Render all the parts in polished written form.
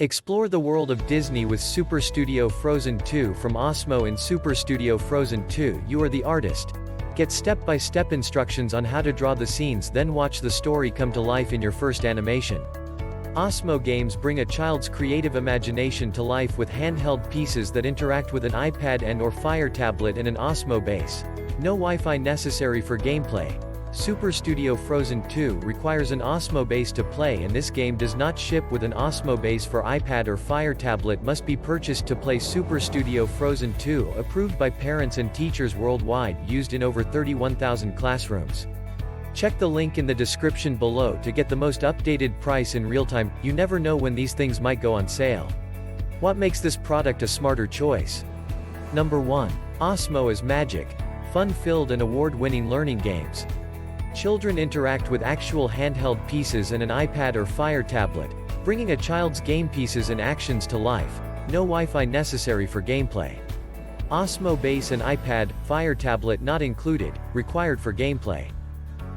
Explore the world of Disney with Super Studio Frozen 2 from Osmo. In Super Studio Frozen 2, you are the artist. Get step-by-step instructions on how to draw the scenes, then watch the story come to life in your first animation. Osmo games bring a child's creative imagination to life with handheld pieces that interact with an iPad and/or Fire tablet and an Osmo Base. No Wi-Fi necessary for gameplay. Super Studio Frozen 2 requires an Osmo Base to play, and this game does not ship with an Osmo Base for iPad or Fire tablet. Must be purchased to play Super Studio Frozen 2. Approved by parents and teachers worldwide, used in over 31,000 classrooms. Check the link in the description below to get the most updated price in real time. You never know when these things might go on sale. What makes this product a smarter choice? Number 1. Osmo is Magic. Fun-filled and award-winning learning games. Children interact with actual handheld pieces and an iPad or Fire tablet, bringing a child's game pieces and actions to life. No Wi-Fi necessary for gameplay. Osmo Base and iPad, Fire tablet not included, required for gameplay.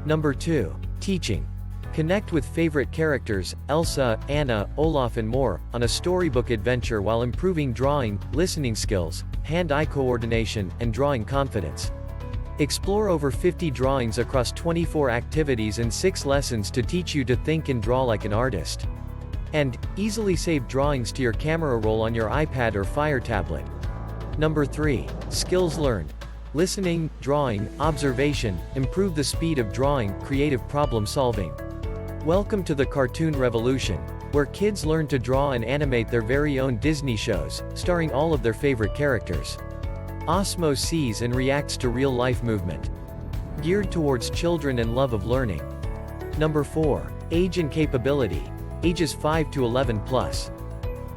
Number 2. Teaching. Connect with favorite characters, Elsa, Anna, Olaf and more, on a storybook adventure while improving drawing, listening skills, hand-eye coordination, and drawing confidence. Explore over 50 drawings across 24 activities and 6 lessons to teach you to think and draw like an artist. And, easily save drawings to your camera roll on your iPad or Fire tablet. Number 3. Skills learned. Listening, drawing, observation, improve the speed of drawing, creative problem solving. Welcome to the cartoon revolution, where kids learn to draw and animate their very own Disney shows, starring all of their favorite characters. Osmo sees and reacts to real-life movement. Geared towards children and love of learning. Number 4. Age and capability. Ages 5 to 11 plus.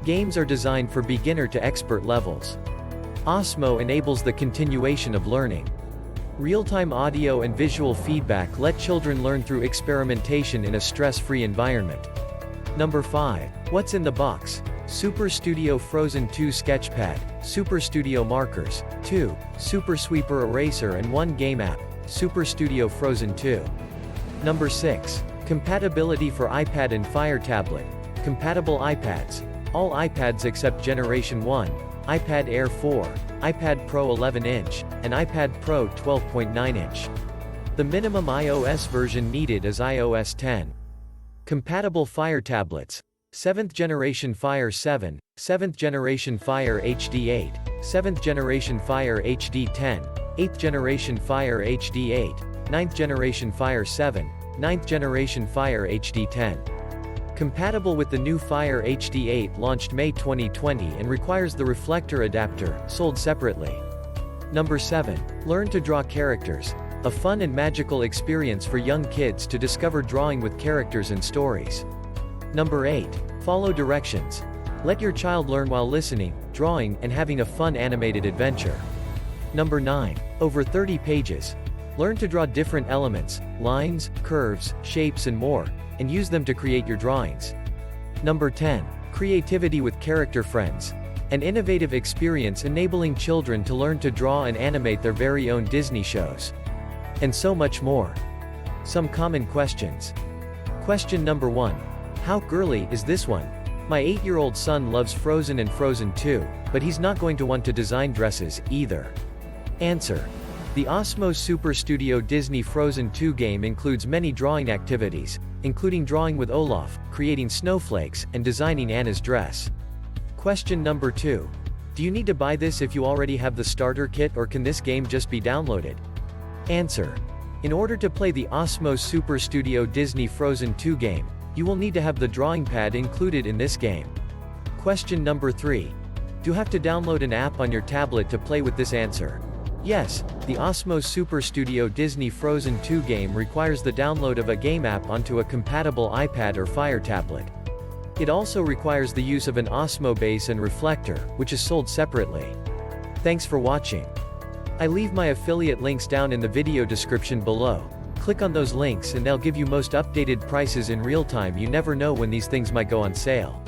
Games are designed for beginner to expert levels. Osmo enables the continuation of learning. Real-time audio and visual feedback let children learn through experimentation in a stress-free environment. Number 5. What's in the box? Super Studio Frozen 2 Sketchpad, Super Studio Markers, 2, Super Sweeper Eraser and 1 Game App, Super Studio Frozen 2. Number 6. Compatibility for iPad and Fire tablet. Compatible iPads. All iPads except Generation 1, iPad Air 4, iPad Pro 11-inch, and iPad Pro 12.9-inch. The minimum iOS version needed is iOS 10. Compatible Fire tablets. 7th generation Fire 7, 7th generation Fire HD 8, 7th generation Fire HD 10, 8th generation Fire HD 8, 9th generation Fire 7, 9th generation Fire HD 10. Compatible with the new Fire HD 8 launched May 2020 and requires the reflector adapter, sold separately. Number 7. Learn to draw characters. A fun and magical experience for young kids to discover drawing with characters and stories. Number 8. Follow directions. Let your child learn while listening, drawing, and having a fun animated adventure. Number 9. Over 30 pages. Learn to draw different elements, lines, curves, shapes and more, and use them to create your drawings. Number 10. Creativity with character friends. An innovative experience enabling children to learn to draw and animate their very own Disney shows. And so much more. Some common questions. Question number 1. How girly is this one? My 8-year-old son loves Frozen and Frozen 2, but he's not going to want to design dresses, either. Answer. The Osmo Super Studio Disney Frozen 2 game includes many drawing activities, including drawing with Olaf, creating snowflakes, and designing Anna's dress. Question number 2. Do you need to buy this if you already have the starter kit, or can this game just be downloaded? Answer. In order to play the Osmo Super Studio Disney Frozen 2 game, you will need to have the drawing pad included in this game. Question number 3. Do you have to download an app on your tablet to play with this? Answer. Yes, the Osmo Super Studio Disney Frozen 2 game requires the download of a game app onto a compatible iPad or Fire tablet. It also requires the use of an Osmo Base and reflector, which is sold separately. Thanks for watching. I leave my affiliate links down in the video description below. Click on those links and they'll give you most updated prices in real time. You never know when these things might go on sale.